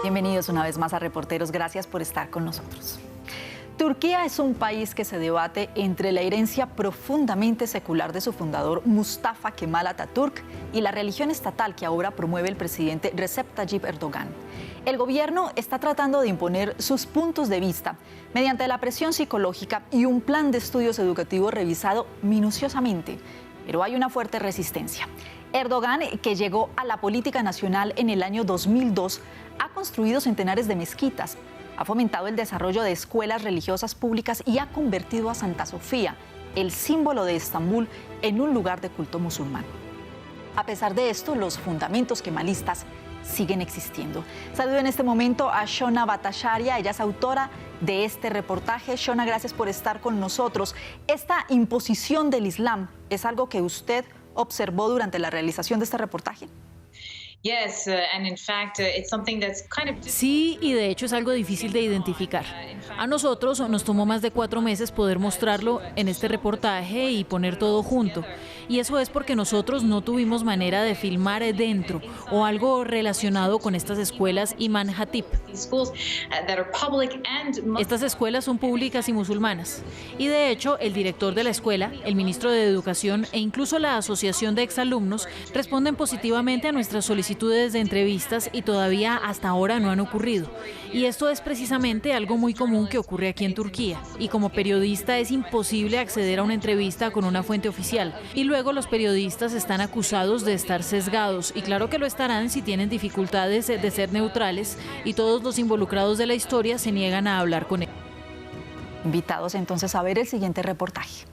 Bienvenidos una vez más a Reporteros, gracias por estar con nosotros. Turquía es un país que se debate entre la herencia profundamente secular de su fundador Mustafa Kemal Atatürk y la religión estatal que ahora promueve el presidente Recep Tayyip Erdogan. El gobierno está tratando de imponer sus puntos de vista mediante la presión psicológica y un plan de estudios educativos revisado minuciosamente, pero hay una fuerte resistencia. Erdogan, que llegó a la política nacional en el año 2002, ha construido centenares de mezquitas, ha fomentado el desarrollo de escuelas religiosas públicas y ha convertido a Santa Sofía, el símbolo de Estambul, en un lugar de culto musulmán. A pesar de esto, los fundamentos kemalistas siguen existiendo. Saludo en este momento a Shona Batasharia, ella es autora de este reportaje. Shona, gracias por estar con nosotros. Esta imposición del Islam es algo que usted observó durante la realización de este reportaje. Sí, y de hecho es algo difícil de identificar. A nosotros nos tomó más de 4 meses poder mostrarlo en este reportaje y poner todo junto. Y eso es porque nosotros no tuvimos manera de filmar dentro o algo relacionado con estas escuelas Imam Hatip. Estas escuelas son públicas y musulmanas. Y de hecho, el director de la escuela, el ministro de Educación e incluso la Asociación de Exalumnos responden positivamente a nuestras solicitudes de entrevistas y todavía hasta ahora no han ocurrido. Y esto es precisamente algo muy común que ocurre aquí en Turquía. Y como periodista es imposible acceder a una entrevista con una fuente oficial. Y luego los periodistas están acusados de estar sesgados. Y claro que lo estarán si tienen dificultades de ser neutrales y todos los involucrados de la historia se niegan a hablar con él. Invitados entonces a ver el siguiente reportaje.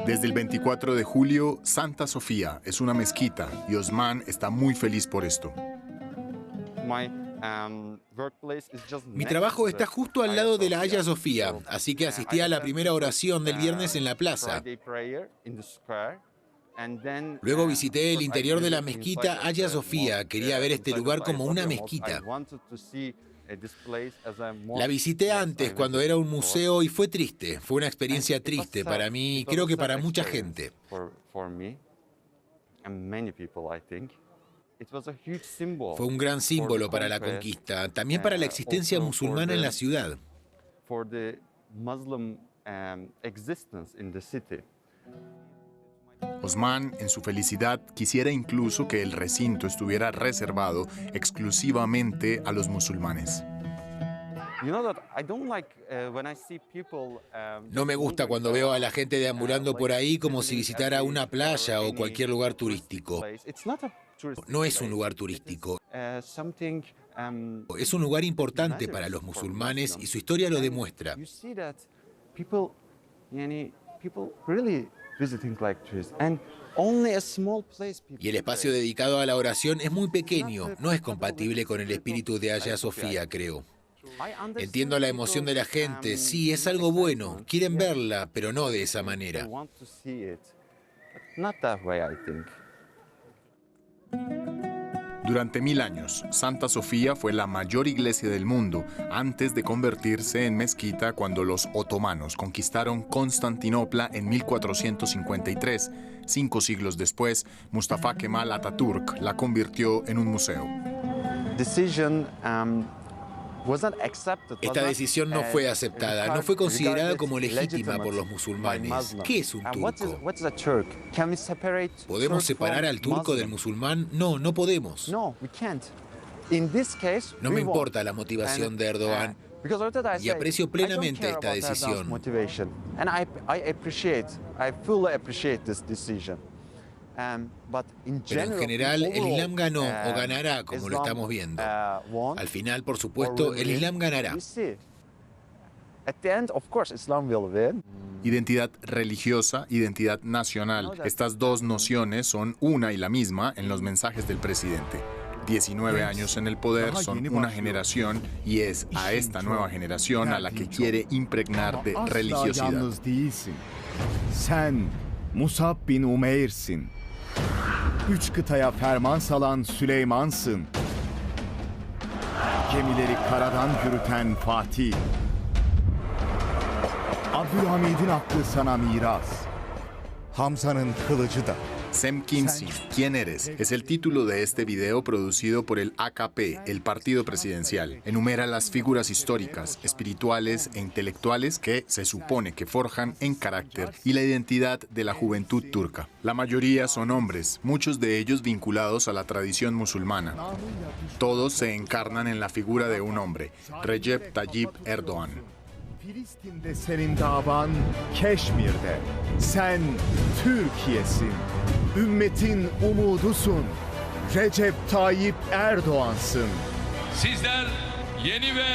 Desde el 24 de julio, Santa Sofía es una mezquita y Osman está muy feliz por esto. Mi trabajo está justo al lado de la Hagia Sofía, así que asistí a la primera oración del viernes en la plaza. Luego visité el interior de la mezquita Hagia Sofía. Quería ver este lugar como una mezquita. La visité antes, cuando era un museo, y fue triste. Fue una experiencia triste para mí y creo que para mucha gente. Fue un gran símbolo para la conquista, también para la existencia musulmana en la ciudad. Osman, en su felicidad, quisiera incluso que el recinto estuviera reservado exclusivamente a los musulmanes. No me gusta cuando veo a la gente deambulando por ahí como si visitara una playa o cualquier lugar turístico. No es un lugar turístico. Es un lugar importante para los musulmanes y su historia lo demuestra. Y el espacio dedicado a la oración es muy pequeño, no es compatible con el espíritu de Hagia Sofía, creo. Entiendo la emoción de la gente, sí, es algo bueno, quieren verla, pero no de esa manera. Durante 1000 años, Santa Sofía fue la mayor iglesia del mundo antes de convertirse en mezquita cuando los otomanos conquistaron Constantinopla en 1453. 5 siglos después, Mustafa Kemal Atatürk la convirtió en un museo. Esta decisión no fue aceptada, no fue considerada como legítima por los musulmanes. ¿Qué es un turco? ¿Podemos separar al turco del musulmán? No, no podemos. No me importa la motivación de Erdogan y aprecio plenamente esta decisión. Pero en general el Islam ganó o ganará, como lo estamos viendo. Al final, por supuesto, el Islam ganará. Identidad religiosa, identidad nacional. Estas dos nociones son una y la misma en los mensajes del presidente. 19 años en el poder son una generación y es a esta nueva generación a la que quiere impregnar de religiosidad. Sen Musab bin Umeyr'sin. Üç kıtaya ferman salan Süleyman'sın. Gemileri karadan yürüten Fatih. Abdülhamid'in aklı sana miras. Hamza'nın kılıcı da. Sem Kimsin, ¿quién eres? Es el título de este video producido por el AKP, el partido presidencial. Enumera las figuras históricas, espirituales e intelectuales que se supone que forjan en carácter y la identidad de la juventud turca. La mayoría son hombres, muchos de ellos vinculados a la tradición musulmana. Todos se encarnan en la figura de un hombre, Recep Tayyip Erdoğan. Filistin'de senin davan Keşmir'de. Sen Türkiye'sin. Ümmetin umudusun. Recep Tayyip Erdoğan'sın. Sizler yeni ve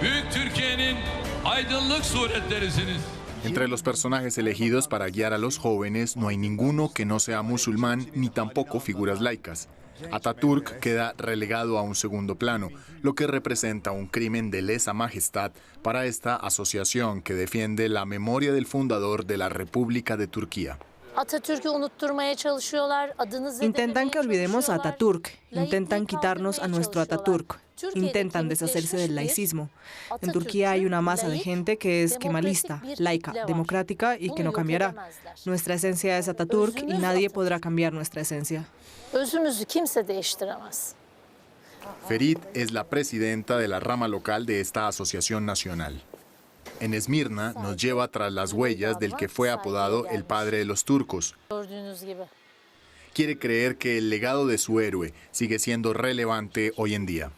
büyük Türkiye'nin aydınlık suretlerisiniz. Entre los personajes elegidos para guiar a los jóvenes no hay ninguno que no sea musulmán ni tampoco figuras laicas. Atatürk queda relegado a un segundo plano, lo que representa un crimen de lesa majestad para esta asociación que defiende la memoria del fundador de la República de Turquía. Intentan que olvidemos a Atatürk, intentan quitarnos a nuestro Atatürk, intentan deshacerse del laicismo. En Turquía hay una masa de gente que es kemalista, laica, democrática y que no cambiará. Nuestra esencia es Atatürk y nadie podrá cambiar nuestra esencia. Ferit es la presidenta de la rama local de esta asociación nacional. En Esmirna nos lleva tras las huellas del que fue apodado el padre de los turcos. Quiere creer que el legado de su héroe sigue siendo relevante hoy en día.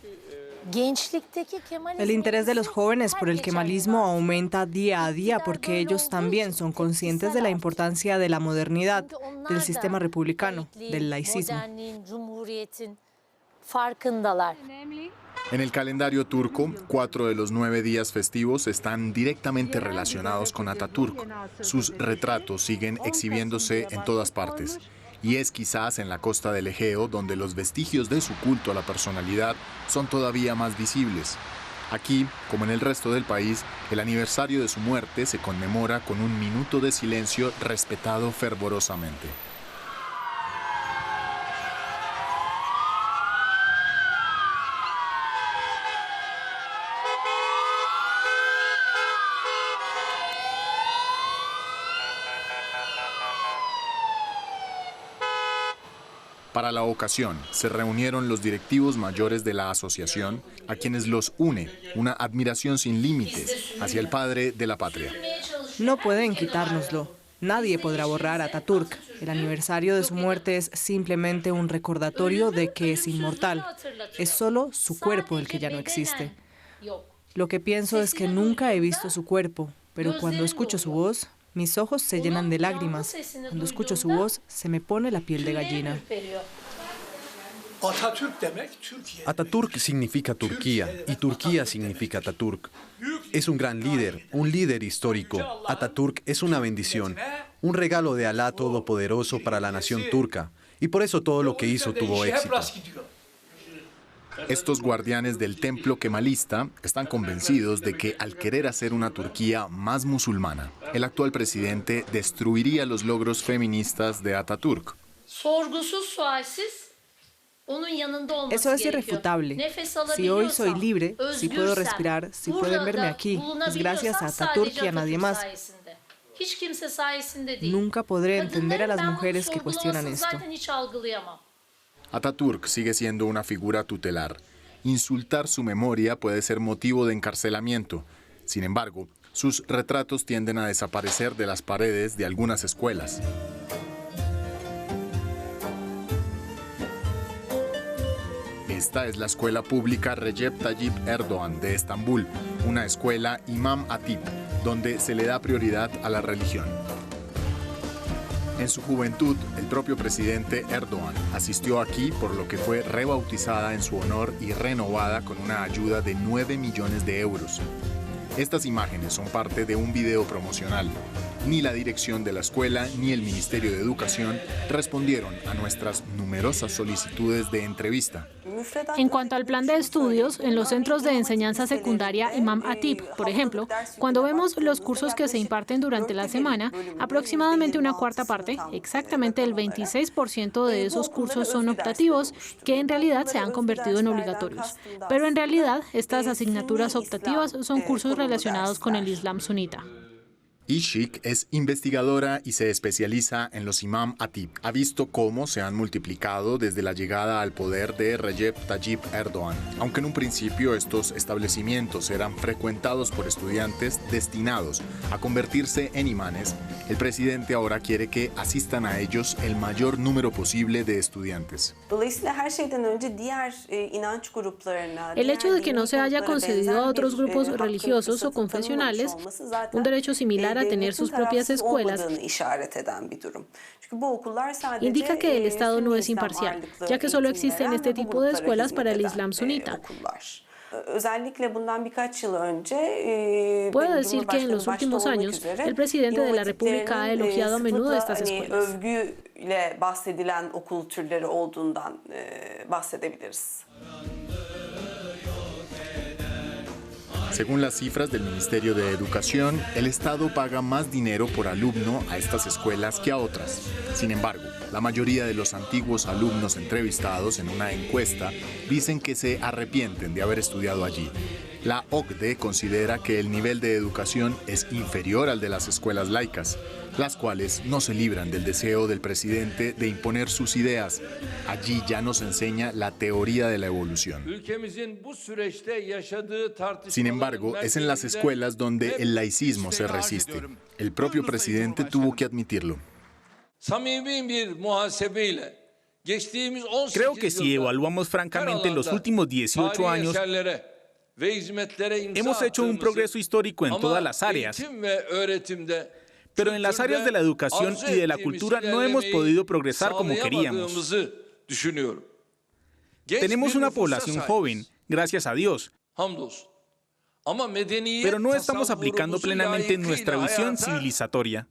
El interés de los jóvenes por el kemalismo aumenta día a día porque ellos también son conscientes de la importancia de la modernidad, del sistema republicano, del laicismo. En el calendario turco, 4 de los 9 días festivos están directamente relacionados con Atatürk. Sus retratos siguen exhibiéndose en todas partes. Y es quizás en la costa del Egeo donde los vestigios de su culto a la personalidad son todavía más visibles. Aquí, como en el resto del país, el aniversario de su muerte se conmemora con un minuto de silencio respetado fervorosamente. Para la ocasión, se reunieron los directivos mayores de la asociación, a quienes los une una admiración sin límites hacia el padre de la patria. No pueden quitárnoslo. Nadie podrá borrar a Atatürk. El aniversario de su muerte es simplemente un recordatorio de que es inmortal. Es solo su cuerpo el que ya no existe. Lo que pienso es que nunca he visto su cuerpo, pero cuando escucho su voz, mis ojos se llenan de lágrimas. Cuando escucho su voz, se me pone la piel de gallina. Atatürk significa Turquía y Turquía significa Atatürk. Es un gran líder, un líder histórico. Atatürk es una bendición, un regalo de Alá Todopoderoso para la nación turca. Y por eso todo lo que hizo tuvo éxito. Estos guardianes del templo kemalista están convencidos de que al querer hacer una Turquía más musulmana, el actual presidente destruiría los logros feministas de Atatürk. Eso es irrefutable. Si hoy soy libre, si puedo respirar, si pueden verme aquí, es gracias a Atatürk y a nadie más. Nunca podré entender a las mujeres que cuestionan esto. Atatürk sigue siendo una figura tutelar. Insultar su memoria puede ser motivo de encarcelamiento. Sin embargo, sus retratos tienden a desaparecer de las paredes de algunas escuelas. Esta es la escuela pública Recep Tayyip Erdoğan de Estambul, una escuela Imam Hatip, donde se le da prioridad a la religión. En su juventud, el propio presidente Erdoğan asistió aquí, por lo que fue rebautizada en su honor y renovada con una ayuda de 9 millones de euros. Estas imágenes son parte de un video promocional. Ni la dirección de la escuela ni el Ministerio de Educación respondieron a nuestras numerosas solicitudes de entrevista. En cuanto al plan de estudios, en los centros de enseñanza secundaria Imam Hatip, por ejemplo, cuando vemos los cursos que se imparten durante la semana, aproximadamente una cuarta parte, exactamente el 26% de esos cursos son optativos, que en realidad se han convertido en obligatorios. Pero en realidad, estas asignaturas optativas son cursos relacionados con el Islam sunita. Ishik es investigadora y se especializa en los Imam Hatip. Ha visto cómo se han multiplicado desde la llegada al poder de Recep Tayyip Erdogan. Aunque en un principio estos establecimientos eran frecuentados por estudiantes destinados a convertirse en imanes, el presidente ahora quiere que asistan a ellos el mayor número posible de estudiantes. El hecho de que no se haya concedido a otros grupos religiosos o confesionales un derecho similar a tener sus propias escuelas indica que el Estado no es imparcial, ya que solo existen este tipo de escuelas para el Islam sunita. Puedo decir que en los últimos años el presidente de la República ha elogiado a menudo estas escuelas. Según las cifras del Ministerio de Educación, el Estado paga más dinero por alumno a estas escuelas que a otras. Sin embargo, la mayoría de los antiguos alumnos entrevistados en una encuesta dicen que se arrepienten de haber estudiado allí. La OCDE considera que el nivel de educación es inferior al de las escuelas laicas, las cuales no se libran del deseo del presidente de imponer sus ideas. Allí ya nos enseña la teoría de la evolución. Sin embargo, es en las escuelas donde el laicismo se resiste. El propio presidente tuvo que admitirlo. Creo que si evaluamos francamente los últimos 18 años, hemos hecho un progreso histórico en todas las áreas. Pero en las áreas de la educación y de la cultura no hemos podido progresar como queríamos. Tenemos una población joven, gracias a Dios, pero no estamos aplicando plenamente nuestra visión civilizatoria.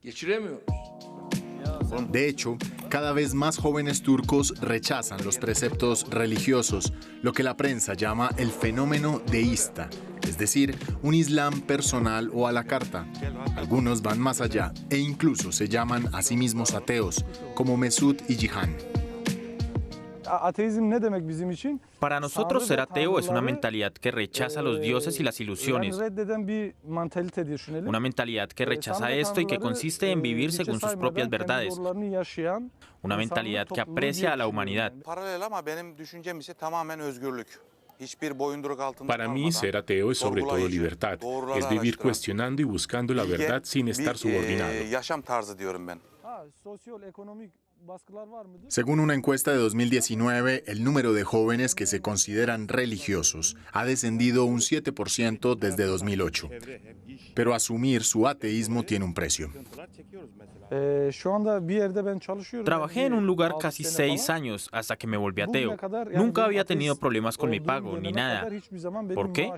De hecho, cada vez más jóvenes turcos rechazan los preceptos religiosos, lo que la prensa llama el fenómeno deísta, es decir, un islam personal o a la carta. Algunos van más allá e incluso se llaman a sí mismos ateos, como Mesut y Cihan. Para nosotros ser ateo es una mentalidad que rechaza los dioses y las ilusiones. Una mentalidad que rechaza esto y que consiste en vivir según sus propias verdades. Una mentalidad que aprecia a la humanidad. Para mí, ser ateo es sobre todo libertad. Es vivir cuestionando y buscando la verdad sin estar subordinado. Según una encuesta de 2019, el número de jóvenes que se consideran religiosos ha descendido un 7% desde 2008. Pero asumir su ateísmo tiene un precio. Trabajé en un lugar casi 6 años hasta que me volví ateo. Nunca había tenido problemas con mi pago ni nada. ¿Por qué?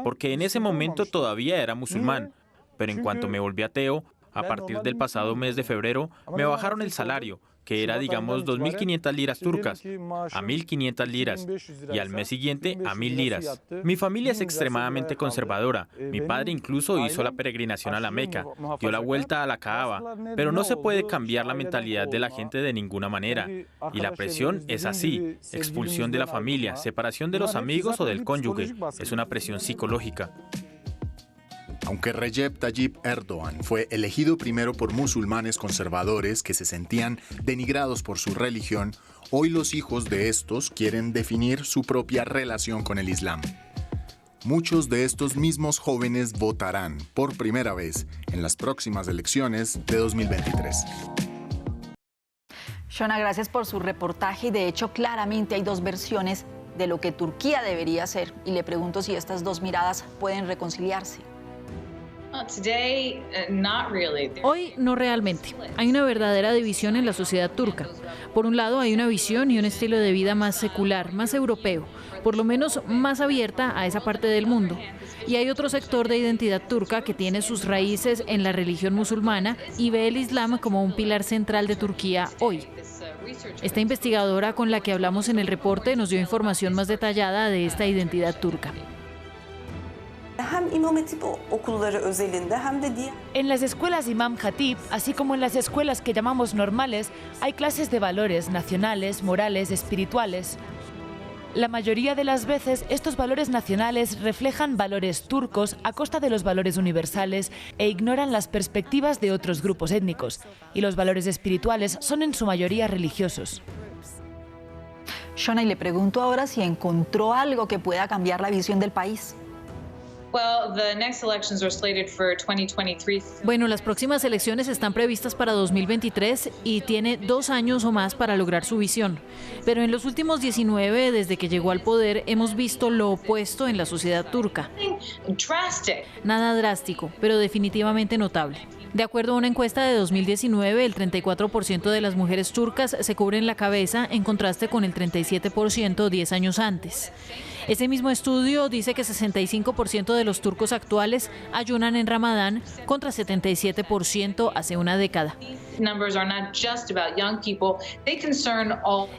Porque en ese momento todavía era musulmán. Pero en cuanto me volví ateo, a partir del pasado mes de febrero, me bajaron el salario, que era, digamos, 2.500 liras turcas, a 1.500 liras, y al mes siguiente a 1.000 liras. Mi familia es extremadamente conservadora. Mi padre incluso hizo la peregrinación a la Meca, dio la vuelta a la Kaaba, pero no se puede cambiar la mentalidad de la gente de ninguna manera. Y la presión es así: expulsión de la familia, separación de los amigos o del cónyuge. Es una presión psicológica. Aunque Recep Tayyip Erdogan fue elegido primero por musulmanes conservadores que se sentían denigrados por su religión, hoy los hijos de estos quieren definir su propia relación con el Islam. Muchos de estos mismos jóvenes votarán por primera vez en las próximas elecciones de 2023. Shona, gracias por su reportaje. De hecho, claramente hay dos versiones de lo que Turquía debería ser. Y le pregunto si estas dos miradas pueden reconciliarse. Hoy no realmente. Hay una verdadera división en la sociedad turca. Por un lado hay una visión y un estilo de vida más secular, más europeo, por lo menos más abierta a esa parte del mundo. Y hay otro sector de identidad turca que tiene sus raíces en la religión musulmana y ve el Islam como un pilar central de Turquía hoy. Esta investigadora con la que hablamos en el reporte nos dio información más detallada de esta identidad turca. En las escuelas Imam Hatip, así como en las escuelas que llamamos normales, hay clases de valores nacionales, morales, espirituales. La mayoría de las veces estos valores nacionales reflejan valores turcos a costa de los valores universales e ignoran las perspectivas de otros grupos étnicos. Y los valores espirituales son en su mayoría religiosos. Shona, y le pregunto ahora si encontró algo que pueda cambiar la visión del país. Bueno, las próximas elecciones están previstas para 2023 y tiene 2 años o más para lograr su visión. Pero en los últimos 19, desde que llegó al poder, hemos visto lo opuesto en la sociedad turca. Nada drástico, pero definitivamente notable. De acuerdo a una encuesta de 2019, el 34% de las mujeres turcas se cubren la cabeza, en contraste con el 37% 10 años antes. Ese mismo estudio dice que 65% de los turcos actuales ayunan en Ramadán, contra 77% hace una década.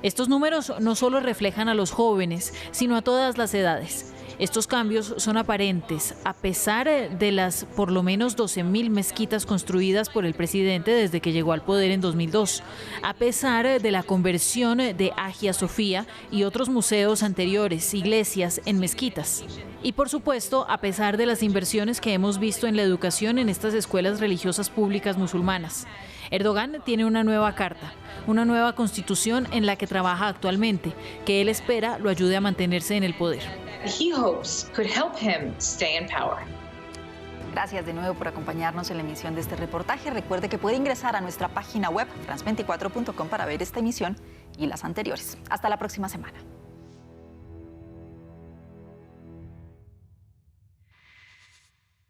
Estos números no solo reflejan a los jóvenes, sino a todas las edades. Estos cambios son aparentes, a pesar de las por lo menos 12.000 mezquitas construidas por el presidente desde que llegó al poder en 2002, a pesar de la conversión de Hagia Sofía y otros museos anteriores, iglesias, en mezquitas. Y por supuesto, a pesar de las inversiones que hemos visto en la educación en estas escuelas religiosas públicas musulmanas. Erdogan tiene una nueva carta, una nueva constitución en la que trabaja actualmente, que él espera lo ayude a mantenerse en el poder. Gracias de nuevo por acompañarnos en la emisión de este reportaje. Recuerde que puede ingresar a nuestra página web, france24.com, para ver esta emisión y las anteriores. Hasta la próxima semana.